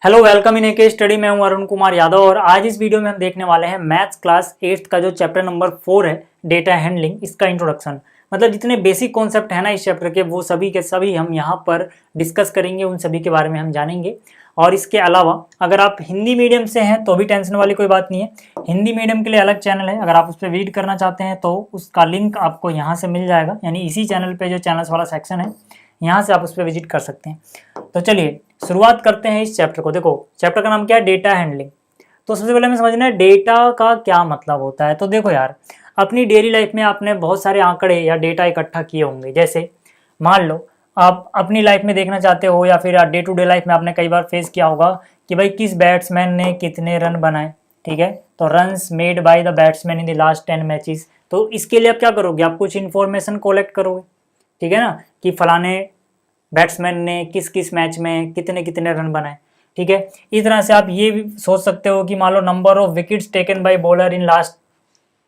Hello welcome in के study. मैं हूं अरुण कुमार यादव और आज इस वीडियो में हम देखने वाले हैं मैथ्स क्लास 8th का जो चैप्टर नंबर 4 है डेटा हैंडलिंग, इसका इंट्रोडक्शन। मतलब जितने बेसिक कॉन्सेप्ट है ना इस चैप्टर के, वो सभी के सभी हम यहाँ पर डिस्कस करेंगे, उन सभी के बारे में हम जानेंगे। और इसके अलावा अगर आप हिंदी मीडियम से हैं तो भी टेंशन वाली कोई बात नहीं है, हिंदी मीडियम के लिए अलग चैनल है। अगर आप उस पर रीड करना चाहते हैं तो उसका लिंक आपको यहाँ से मिल जाएगा, यानी इसी चैनल पर जो चैनल्स वाला सेक्शन है यहाँ से आप उस पर विजिट कर सकते हैं। तो चलिए शुरुआत करते हैं इस चैप्टर को। देखो चैप्टर का नाम क्या है, डेटा हैंडलिंग। तो सबसे पहले हमें समझना है डेटा का क्या मतलब होता है। तो देखो यार, अपनी डेली लाइफ में आपने बहुत सारे आंकड़े या डेटा इकट्ठा किए होंगे। जैसे मान लो आप अपनी लाइफ में देखना चाहते हो या फिर डे टू डे लाइफ में आपने कई बार फेस किया होगा कि भाई किस बैट्समैन ने कितने रन बनाए, ठीक है। तो runs made by the batsman in the last 10 matches. तो इसके लिए आप क्या करोगे, आप कुछ इन्फॉर्मेशन कलेक्ट करोगे, ठीक है ना, कि फलाने बैट्समैन ने किस किस मैच में कितने कितने रन बनाए, ठीक है। इस तरह से आप ये भी सोच सकते हो कि मान लो number of wickets taken by bowler in last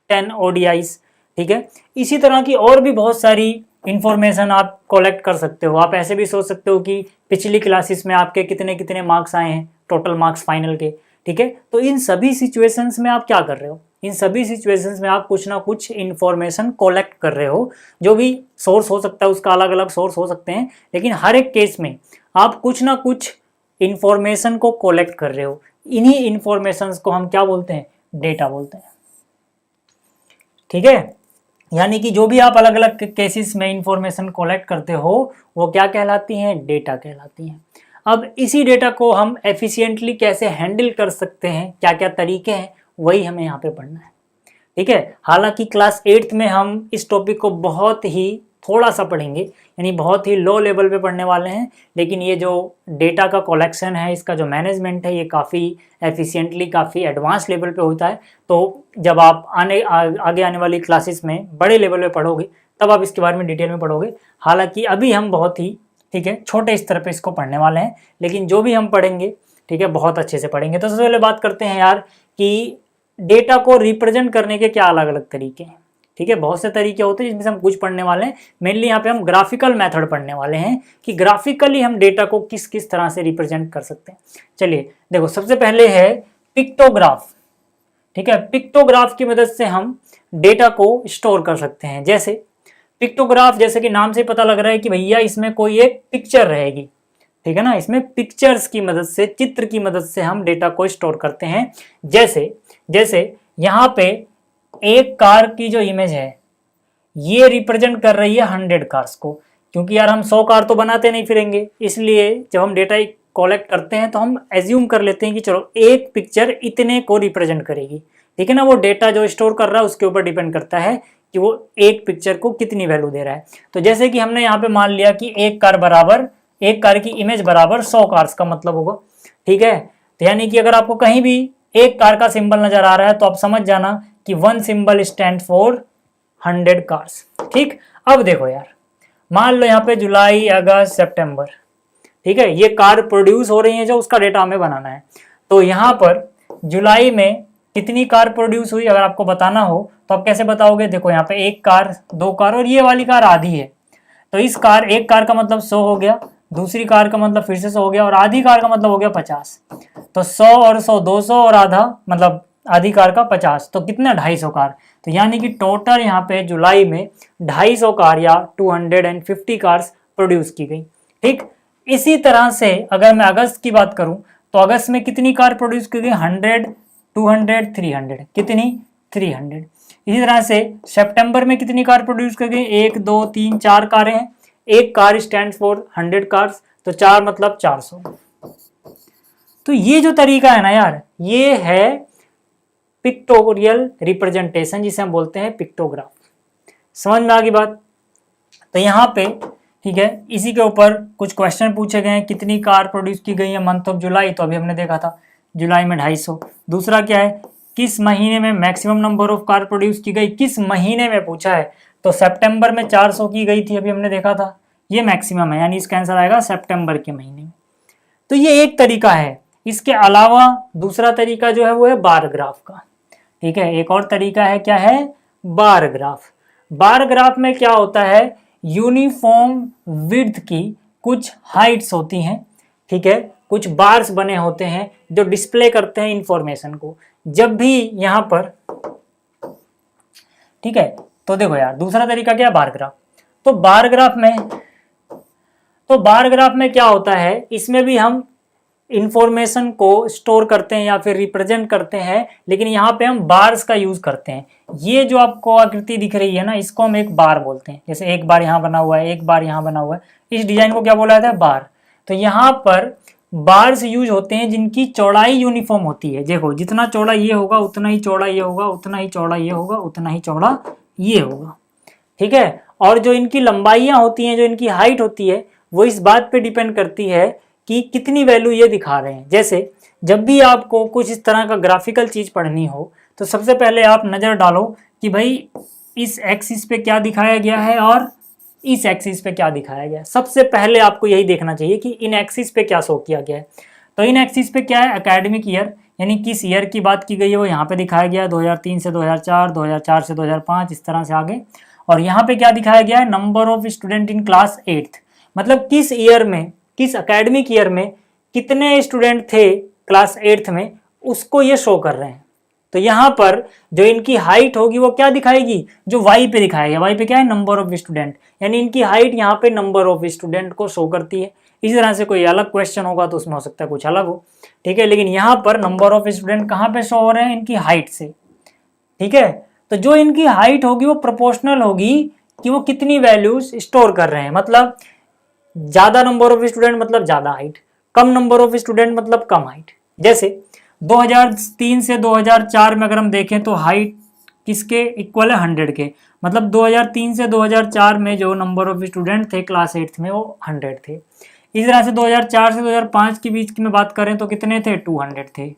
10 ODIs, ठीक है। इसी तरह की और भी बहुत सारी इंफॉर्मेशन आप कलेक्ट कर सकते हो। आप ऐसे भी सोच सकते हो कि पिछली क्लासेस में आपके कितने कितने मार्क्स आए हैं, टोटल मार्क्स फाइनल के, ठीक है। तो इन सभी सिचुएशंस में आप क्या कर रहे हो, इन सभी सिचुएशंस में आप कुछ ना कुछ इंफॉर्मेशन कलेक्ट कर रहे हो। जो भी सोर्स हो सकता है उसका अलग अलग सोर्स हो सकते हैं, लेकिन हर एक केस में आप कुछ ना कुछ इंफॉर्मेशन को कलेक्ट कर रहे हो। इन्हीं इंफॉर्मेशन को हम क्या बोलते हैं, डेटा बोलते हैं, ठीक है। यानी कि जो भी आप अलग अलग केसेस में इंफॉर्मेशन कलेक्ट करते हो वो क्या कहलाती हैं, डेटा कहलाती हैं। अब इसी डेटा को हम एफिशिएंटली कैसे हैंडल कर सकते हैं, क्या क्या तरीके हैं, वही हमें यहाँ पे पढ़ना है, ठीक है। हालांकि क्लास 8th में हम इस टॉपिक को बहुत ही थोड़ा सा पढ़ेंगे, यानी बहुत ही लो लेवल पे पढ़ने वाले हैं, लेकिन ये जो डेटा का कलेक्शन है, इसका जो मैनेजमेंट है, ये काफ़ी एफिशिएंटली काफ़ी एडवांस लेवल पे होता है। तो जब आप आगे आने वाली क्लासेस में बड़े लेवल पे पढ़ोगे तब आप इसके बारे में डिटेल में पढ़ोगे। हालांकि अभी हम बहुत ही, ठीक है, छोटे स्तर पे इसको पढ़ने वाले हैं, लेकिन जो भी हम पढ़ेंगे, ठीक है, बहुत अच्छे से पढ़ेंगे। तो सबसे पहले बात करते हैं यार कि डेटा को रिप्रेजेंट करने के क्या अलग अलग तरीके हैं, ठीक है। बहुत से तरीके होते हैं जिसमें से हम कुछ पढ़ने वाले हैं। मेनली यहाँ पे हम ग्राफिकल मेथड पढ़ने वाले हैं कि ग्राफिकली हम डेटा को किस किस तरह से रिप्रेजेंट कर सकते हैं। चलिए देखो, सबसे पहले है पिक्टोग्राफ, ठीक है। पिक्टोग्राफ की मदद से हम डेटा को स्टोर कर सकते हैं। जैसे पिक्टोग्राफ, जैसे कि नाम से पता लग रहा है कि भैया इसमें कोई एक पिक्चर रहेगी, ठीक है ना। इसमें पिक्चर्स की मदद से, चित्र की मदद से हम डेटा को स्टोर करते हैं। जैसे जैसे यहाँ पे एक कार की जो इमेज है ये रिप्रेजेंट कर रही है 100 कार्स को, क्योंकि यार हम 100 कार तो बनाते नहीं फिरेंगे, इसलिए जब हम डेटा कलेक्ट करते हैं तो हम एज्यूम कर लेते हैं कि चलो एक पिक्चर इतने को रिप्रेजेंट करेगी, ठीक है ना। वो डेटा जो स्टोर कर रहा है उसके ऊपर डिपेंड करता है कि वो एक पिक्चर को कितनी वैल्यू दे रहा है। तो जैसे कि हमने यहाँ पे मान लिया कि एक कार की इमेज बराबर 100 कार्स का मतलब होगा, ठीक है। तो यानी कि अगर आपको कहीं भी एक कार का सिंबल नजर आ रहा है तो आप समझ जाना कि 1 सिंबल स्टैंड फॉर 100 कार्स, ठीक। अब देखो यार, मान लो यहाँ पे जुलाई, अगस्त, सितंबर, ठीक है, ये कार प्रोड्यूस हो रही है जो उसका डेटा हमें बनाना है। तो यहाँ पर जुलाई में कितनी कार प्रोड्यूस हुई अगर आपको बताना हो तो आप कैसे बताओगे। देखो यहाँ पे एक कार, दो कार और ये वाली कार आधी है, तो इस कार, एक कार का मतलब 100 हो गया, दूसरी कार का मतलब फिर से 100 हो गया, और आधी कार का मतलब हो गया 50। तो 100 और 100 200 और आधा मतलब आधी कार का 50, तो कितना 250 कार। तो यानी कि टोटल यहाँ पे जुलाई में 250 कार या 250 कार्स प्रोड्यूस की गई, ठीक। इसी तरह से अगर मैं अगस्त की बात करूं तो अगस्त में कितनी कार प्रोड्यूस की गई, 100, 200, 300, कितनी 300। इसी तरह से सितंबर में कितनी कार प्रोड्यूस की गई, 1 2 3 4 कारें हैं, एक कार स्टैंड फॉर 100 कार्स, तो 4 मतलब 400। तो ये जो तरीका है ना यार, ये है पिक्टोरियल रिप्रेजेंटेशन, जिसे हम बोलते हैं पिक्टोग्राफ। समझ में आ गई बात। तो यहाँ पे, ठीक है, इसी के ऊपर कुछ क्वेश्चन पूछे गए हैं। कितनी कार प्रोड्यूस की गई है मंथ ऑफ जुलाई, तो अभी हमने देखा था जुलाई में 250। दूसरा क्या है, किस महीने में maximum number of car produce की गई, किस महीने में पूछा है, तो सितंबर में 400 की गई थी, अभी हमने देखा था, ये मैक्सिमम है, यानी इसका आंसर आएगा सितंबर के महीने में। तो ये एक तरीका है। इसके अलावा दूसरा तरीका जो है वो है बार ग्राफ का, ठीक है। एक और तरीका है, क्या है, बार ग्राफ। बार ग्राफ में क्या होता है, यूनिफॉर्म विड्थ की कुछ हाइट्स होती हैं, ठीक है, कुछ बार्स बने होते हैं जो डिस्प्ले करते हैं इंफॉर्मेशन को। जब भी यहाँ पर, ठीक है, तो देखो यार दूसरा तरीका क्या है, बार ग्राफ। तो बार ग्राफ में क्या होता है, इसमें भी हम इंफॉर्मेशन को स्टोर करते हैं या फिर रिप्रेजेंट करते हैं, लेकिन यहाँ पे हम बार्स का यूज करते हैं। ये जो आपको आकृति दिख रही है ना, इसको हम एक बार बोलते हैं। जैसे एक बार यहाँ बना हुआ है, एक बार यहाँ बना हुआ है, इस डिजाइन को क्या बोला जाता है, बार। तो यहाँ पर बार्स यूज होते हैं जिनकी चौड़ाई यूनिफॉर्म होती है। देखो जितना चौड़ा ये होगा उतना ही चौड़ा ये होगा, उतना ही चौड़ा ये होगा, उतना ही चौड़ा ये होगा, ठीक है। और जो इनकी लंबाइयां होती हैं, जो इनकी हाइट होती है, वो इस बात पे डिपेंड करती है कि कितनी वैल्यू ये दिखा रहे हैं। जैसे जब भी आपको कुछ इस तरह का ग्राफिकल चीज पढ़नी हो, तो सबसे पहले आप नजर डालो कि भाई इस एक्सिस पे क्या दिखाया गया है और इस एक्सिस पे क्या दिखाया गया है। सबसे पहले आपको यही देखना चाहिए कि इन एक्सिस पे क्या शो किया गया है। तो इन एक्सिस पे क्या है, एकेडमिक ईयर, यानी किस ईयर की बात की गई है वो यहाँ पे दिखाया गया है, 2003 से 2004, 2004 से 2005, इस तरह से आगे। और यहाँ पे क्या दिखाया गया है, number of student in class 8th, मतलब किस ईयर में, किस एकेडमिक ईयर में कितने स्टूडेंट थे क्लास 8th में, उसको ये शो कर रहे हैं। तो यहाँ पर जो इनकी हाइट होगी वो क्या दिखाएगी, जो वाई पे दिखाएगा। वाई पे क्या है, नंबर ऑफ स्टूडेंट, यानी इनकी हाइट यहाँ पे नंबर ऑफ स्टूडेंट को शो करती है। इसी तरह से कोई अलग क्वेश्चन होगा तो उसमें हो सकता है कुछ अलग हो, ठीक है, लेकिन यहाँ पर नंबर ऑफ स्टूडेंट कहाँ पे शो हो रहे हैं, इनकी हाइट से, ठीक है। तो जो इनकी हाइट होगी वो प्रोपोर्शनल होगी कि वो कितनी वैल्यूज स्टोर कर रहे हैं। मतलब ज्यादा नंबर ऑफ स्टूडेंट मतलब ज्यादा height, come number of student मतलब कम हाइट। जैसे 2003 से 2004 में अगर हम देखें तो हाइट किसके इक्वल है, 100 के। मतलब 2003 से 2004 में जो नंबर ऑफ स्टूडेंट थे क्लास 8th में वो 100 थे। इस तरह से 2004 से 2005 के बीच की में बात करें तो कितने थे, 200 थे।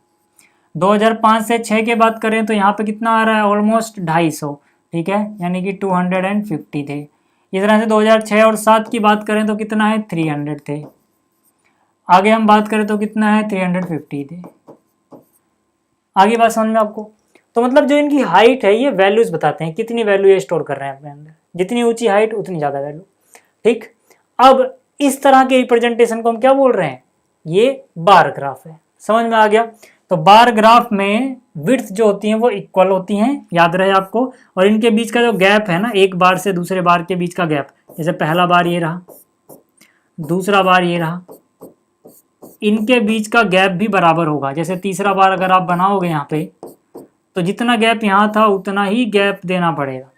2005 से 6 के बात करें तो यहाँ पे कितना आ रहा है, ऑलमोस्ट 250, ठीक है, यानी कि 250 थे। इस तरह से 2006 और 7 की बात करें तो कितना है, 300 थे। आगे हम बात करें तो कितना है, 350 थे। आगे बात समझ में आपको। तो मतलब जो इनकी हाइट है ये वैल्यूज बताते हैं, कितनी वैल्यू ये स्टोर कर रहे हैं अपने अंदर। जितनी ऊंची हाइट उतनी ज्यादा वैल्यू, ठीक। अब इस तरह के रिप्रेजेंटेशन को हम क्या बोल रहे हैं, ये बार ग्राफ है। समझ में आ गया। तो बार ग्राफ में विड्थ जो होती है वो इक्वल होती हैं, याद रहे आपको। और इनके बीच का जो गैप है ना, एक बार से दूसरे बार के बीच का गैप, जैसे पहला बार ये रहा, दूसरा बार ये रहा, इनके बीच का गैप भी बराबर होगा। जैसे तीसरा बार अगर आप बनाओगे यहाँ पे, तो जितना गैप यहाँ था उतना ही गैप देना पड़ेगा,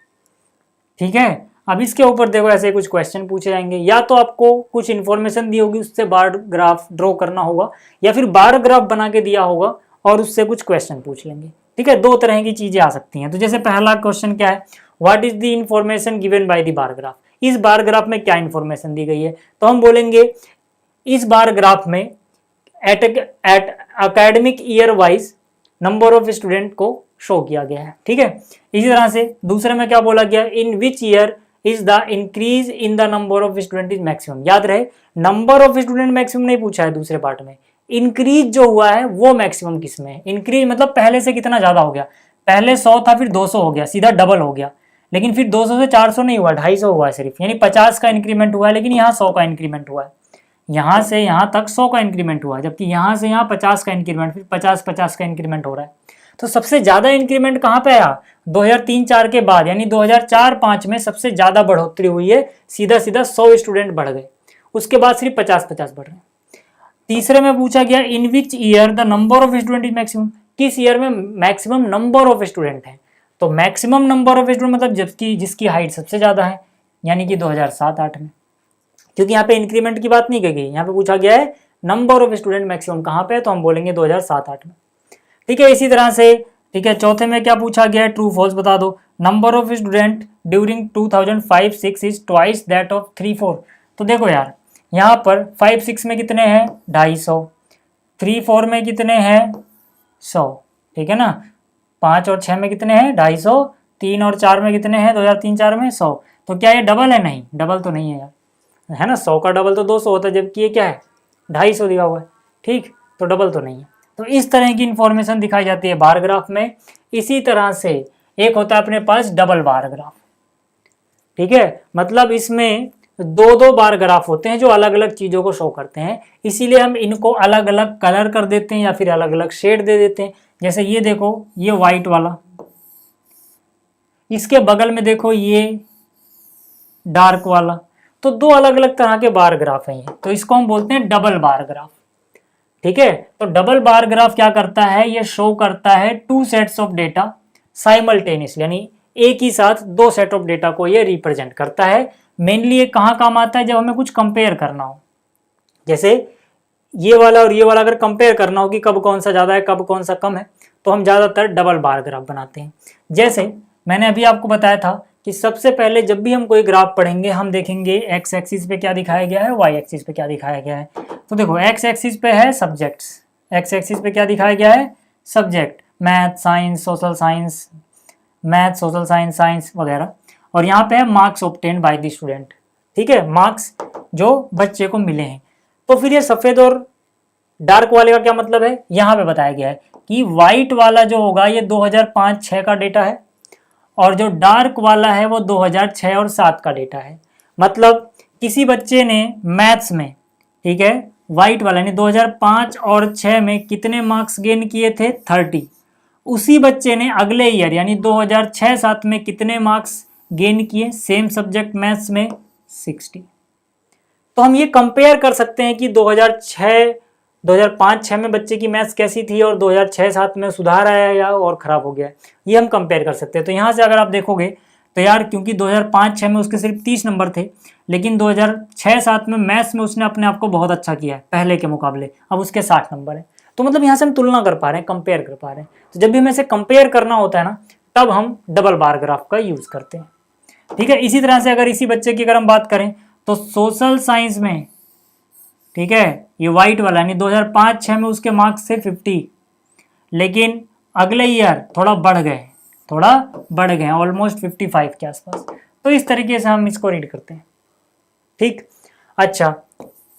ठीक है। अब इसके ऊपर देखो ऐसे कुछ क्वेश्चन पूछे जाएंगे, या तो आपको कुछ इन्फॉर्मेशन दी होगी उससे बार ग्राफ ड्रॉ करना होगा, या फिर बार ग्राफ बना के दिया होगा और उससे कुछ क्वेश्चन पूछ लेंगे, ठीक है। दो तरह की चीजें आ सकती हैं। तो जैसे पहला क्वेश्चन क्या है, what is the information given by the bar graph. इस बार ग्राफ में क्या इन्फॉर्मेशन दी गई है, तो हम बोलेंगे इस बार ग्राफ में at academic year wise number of student को शो किया गया है, ठीक है। इसी तरह से दूसरे में क्या बोला गया, in which year is the increase in the number of student is maximum. याद रहे नंबर ऑफ स्टूडेंट मैक्सिमम नहीं पूछा है दूसरे पार्ट में, इंक्रीज जो हुआ है वो मैक्सिमम किस में है। इंक्रीज मतलब पहले से कितना ज्यादा हो गया, पहले 100 था फिर 200 हो गया, सीधा डबल हो गया। लेकिन फिर 200 से 400 नहीं हुआ, 250 हुआ है सिर्फ, यानी 50 का इंक्रीमेंट हुआ है। लेकिन यहाँ 100 का इंक्रीमेंट हुआ है, यहाँ से यहाँ तक 100 का इंक्रीमेंट हुआ है, जबकि यहाँ से यहाँ 50 का इंक्रीमेंट, फिर 50-50 का इंक्रीमेंट हो रहा है। तो सबसे ज्यादा इंक्रीमेंट कहाँ पे आया, 2003-4 के बाद, यानी 2004-5 में सबसे ज्यादा बढ़ोतरी हुई है, सीधा सीधा 100 स्टूडेंट बढ़ गए। उसके बाद सिर्फ 50-50 बढ़ रहे हैं। तीसरे में पूछा गया in which year the number of student is maximum, किस ईयर में मैक्सिमम नंबर ऑफ स्टूडेंट है। तो मैक्सिमम नंबर ऑफ स्टूडेंट मतलब जबकि जिसकी हाइट सबसे ज्यादा है, यानी कि 2007-8 में, क्योंकि यहाँ पे इंक्रीमेंट की बात नहीं की गई, यहाँ पे पूछा गया है नंबर ऑफ स्टूडेंट मैक्सिमम कहाँ पे है, तो हम बोलेंगे 2007-8 में, ठीक है। इसी तरह से, ठीक है, चौथे में क्या पूछा गया है, ट्रू फॉल्स बता दो। Number of student during 2005-6 is twice that of 3-4। तो देखो यार यहाँ पर 5-6 में कितने हैं, 250, 3-4 में कितने हैं, 100, ठीक है ना। 5 और 6 में कितने हैं, 250, 3 और 4 में कितने हैं, 2003-4 में 100। तो क्या ये डबल है, नहीं डबल तो नहीं है यार, है ना। 100 का डबल तो 200 होता है, जबकि ये क्या है, 250 दिया हुआ है, ठीक, तो डबल तो नहीं है। तो इस तरह की इंफॉर्मेशन दिखाई जाती है बार ग्राफ में। इसी तरह से एक होता है अपने पास डबल बार ग्राफ, ठीक है। मतलब इसमें दो दो बार ग्राफ होते हैं जो अलग अलग चीजों को शो करते हैं, इसीलिए हम इनको अलग अलग कलर कर देते हैं या फिर अलग अलग शेड दे देते हैं। जैसे ये देखो, ये व्हाइट वाला, इसके बगल में देखो ये डार्क वाला, तो दो अलग अलग तरह के बार ग्राफ हैं ये, तो इसको हम बोलते हैं डबल बार ग्राफ। ठीक है, तो डबल बार ग्राफ क्या करता है, ये शो करता है two sets of data simultaneously, यानी एक ही साथ दो सेट ऑफ डेटा को ये रिप्रेजेंट करता है। मेनली ये कहाँ काम आता है, जब हमें कुछ कंपेयर करना हो, जैसे ये वाला और ये वाला अगर कंपेयर करना हो कि कब कौन सा ज़्यादा है कब कौन सा कम है, तो हम ज़्यादातर डबल बार ग्राफ बनाते हैं। जैसे मैंने अभी आपको बताया था कि सबसे पहले जब भी हम कोई ग्राफ पढ़ेंगे हम देखेंगे एक्स एक्सिस पे क्या दिखाया गया है, वाई एक्सिस पे क्या दिखाया गया है। तो देखो एक्स एक्सिस पे है सब्जेक्ट्स, एक्स एक्सिस पे क्या दिखाया गया है, subject, math, science, social science, math, social science, science वगैरह, और यहाँ पे है marks obtained by the student. ठीक है, मार्क्स जो बच्चे को मिले हैं। तो फिर ये सफ़ेद और डार्क वाले का क्या मतलब है, यहाँ पे बताया गया है कि वाइट वाला जो होगा ये 2005-6 का डेटा है, और जो डार्क वाला है वो 2006 और 7 का डेटा है। मतलब किसी बच्चे ने मैथ्स में, ठीक है, वाइट वाला यानी 2005 और 6 में कितने मार्क्स गेन किए थे, 30। उसी बच्चे ने अगले ईयर यानी 2006-7 में कितने मार्क्स गेन किए सेम सब्जेक्ट मैथ्स में, 60। तो हम ये कंपेयर कर सकते हैं कि 2005-6 में बच्चे की मैथ्स कैसी थी और 2006-7 में सुधार आया या और ख़राब हो गया, ये हम कंपेयर कर सकते हैं। तो यहाँ से अगर आप देखोगे तो यार क्योंकि 2005-6 में उसके सिर्फ 30 नंबर थे, लेकिन 2006-7 में मैथ्स में उसने अपने आप को बहुत अच्छा किया है पहले के मुकाबले, अब उसके 60 नंबर है। तो मतलब यहाँ से हम तुलना कर पा रहे हैं, कंपेयर कर पा रहे हैं। तो जब भी हमें इसे कंपेयर करना होता है ना, तब हम डबल बार ग्राफ का यूज़ करते हैं। ठीक है, इसी तरह से अगर इसी बच्चे की अगर हम बात करें तो सोशल साइंस में, ठीक है, ये वाइट वाला यानी 2005-6 में उसके मार्क्स थे 50, लेकिन अगले ईयर थोड़ा बढ़ गए ऑलमोस्ट 55 के आसपास। तो इस तरीके से हम इसको रीड करते हैं। ठीक, अच्छा,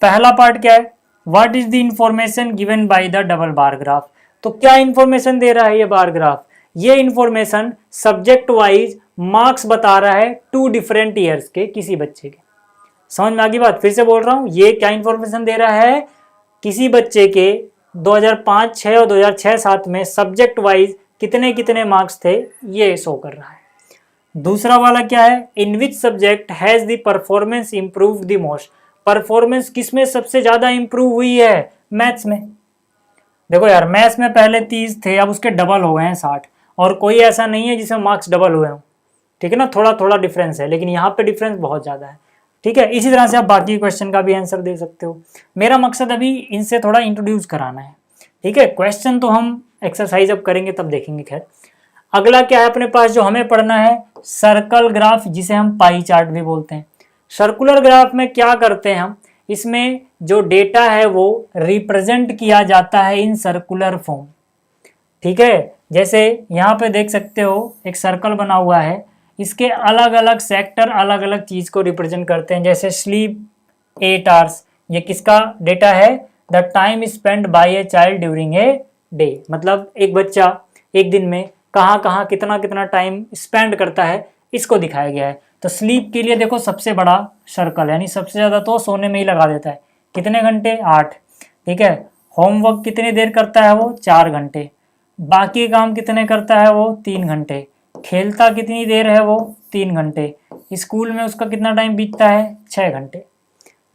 पहला पार्ट क्या है, what is the information given by the double bar graph. तो क्या इंफॉर्मेशन दे रहा है ये बार ग्राफ, ये इंफॉर्मेशन सब्जेक्ट वाइज मार्क्स बता रहा है 2 डिफरेंट ईयर्स के किसी बच्चे के। समझ में आ गई बात, फिर से बोल रहा हूं, ये क्या इंफॉर्मेशन दे रहा है, किसी बच्चे के 2005-6 और 2006-7 में सब्जेक्ट वाइज कितने कितने मार्क्स थे, ये शो कर रहा है। दूसरा वाला क्या है, in which subject has the performance improve the most. Performance किसमें सबसे ज्यादा इंप्रूव हुई है, मैथ्स में। देखो यार, मैथ्स में पहले 30 थे, अब उसके डबल हो गए हैं 60, और कोई ऐसा नहीं है जिसमें मार्क्स डबल हुए हों। ठीक है ना, थोड़ा थोड़ा डिफरेंस है, लेकिन यहाँ पे डिफरेंस बहुत ज्यादा है। ठीक है, इसी तरह से आप बाकी क्वेश्चन का भी आंसर दे सकते हो। मेरा मकसद अभी इनसे थोड़ा इंट्रोड्यूस कराना है। ठीक है, क्वेश्चन तो हम एक्सरसाइज अब करेंगे तब देखेंगे। खैर, अगला क्या है अपने पास जो हमें पढ़ना है, सर्कल ग्राफ, जिसे हम पाई चार्ट भी बोलते हैं। सर्कुलर ग्राफ में क्या करते हैं हम, इसमें जो डेटा है वो रिप्रेजेंट किया जाता है इन सर्कुलर फॉर्म। ठीक है, जैसे यहाँ पे देख सकते हो एक सर्कल बना हुआ है, इसके अलग अलग सेक्टर अलग अलग चीज को रिप्रेजेंट करते हैं। जैसे स्लीप 8 आवर्स, ये किसका डेटा है, the time spend by a child during a day. मतलब एक बच्चा एक दिन में कहाँ कहाँ कितना कितना टाइम स्पेंड करता है, इसको दिखाया गया है। तो स्लीप के लिए देखो सबसे बड़ा सर्कल, यानी सबसे ज़्यादा तो सोने में ही लगा देता है, कितने घंटे, 8। ठीक है, होमवर्क कितनी देर करता है वो, 4 घंटे। बाकी काम कितने करता है वो, 3 घंटे। खेलता कितनी देर है वो, 3 घंटे। स्कूल में उसका कितना टाइम बीतता है, 6 घंटे।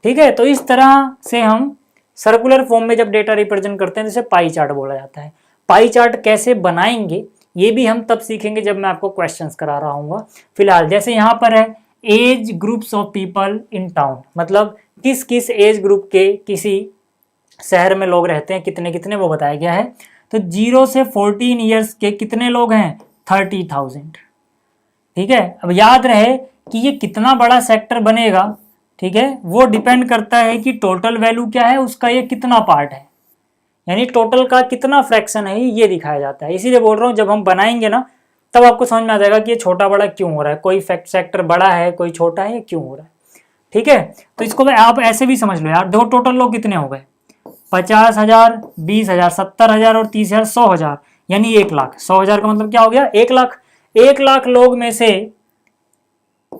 ठीक है, तो इस तरह से हम सर्कुलर फॉर्म में जब डेटा रिप्रेजेंट करते हैं, जैसे पाई चार्ट बोला जाता है। पाई चार्ट कैसे बनाएंगे ये भी हम तब सीखेंगे जब मैं आपको क्वेश्चंस करा रहा हूँ। फिलहाल जैसे यहाँ पर है age groups of people in town, मतलब किस किस एज ग्रुप के किसी शहर में लोग रहते हैं, कितने कितने वो बताया गया है। तो 0 से 14 ईयर्स के कितने लोग हैं, 30,000। ठीक है, अब याद रहे कि ये कितना बड़ा सेक्टर बनेगा, ठीक है, वो डिपेंड करता है कि टोटल वैल्यू क्या है उसका, ये कितना पार्ट है, यानी टोटल का कितना फ्रैक्शन है ये दिखाया जाता है। इसीलिए बोल रहा हूँ जब हम बनाएंगे ना तब आपको समझ में आ जाएगा कि ये छोटा बड़ा क्यों हो रहा है, कोई सेक्टर बड़ा है कोई छोटा है, ये क्यों हो रहा है। ठीक है, तो इसको आप ऐसे भी समझ लो यार, देखो टोटल लोग कितने हो गए, 50,000, 20,000, 70,000 और 30,000, 100,000, यानी 1 लाख। 100,000 का मतलब क्या हो गया, 1 लाख। 1 लाख लोग में से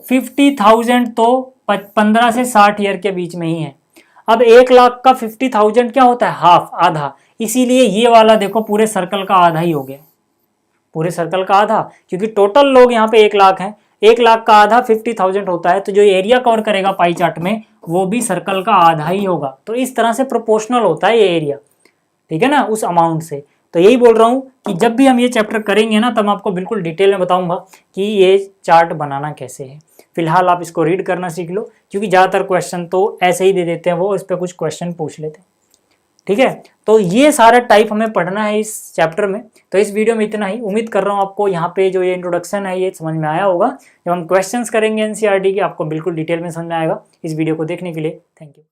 50,000 तो 15 से 60 ईयर के बीच में ही है। अब 1 लाख का 50,000 क्या होता है, हाफ, आधा, इसीलिए ये वाला देखो पूरे सर्कल का आधा ही हो गया, पूरे सर्कल का आधा, क्योंकि टोटल लोग यहाँ पे 1 लाख हैं, 1 लाख का आधा 50,000 होता है, तो जो एरिया कवर करेगा पाई चार्ट में वो भी सर्कल का आधा ही होगा। तो इस तरह से प्रोपोर्शनल होता है ये एरिया, ठीक है ना, उस अमाउंट से। तो यही बोल रहा हूँ कि जब भी हम ये चैप्टर करेंगे ना, तब मैं आपको बिल्कुल डिटेल में बताऊंगा कि ये चार्ट बनाना कैसे है। फिलहाल आप इसको रीड करना सीख लो, क्योंकि ज़्यादातर क्वेश्चन तो ऐसे ही दे देते हैं, वो इस पर कुछ क्वेश्चन पूछ लेते हैं, ठीक है। तो ये सारा टाइप हमें पढ़ना है इस चैप्टर में। तो इस वीडियो में इतना ही। उम्मीद कर रहा हूँ आपको यहाँ पे जो ये इंट्रोडक्शन है ये समझ में आया होगा। जब हम क्वेश्चंस करेंगे एनसीईआरटी के, आपको बिल्कुल डिटेल में समझ में आएगा। इस वीडियो को देखने के लिए थैंक यू।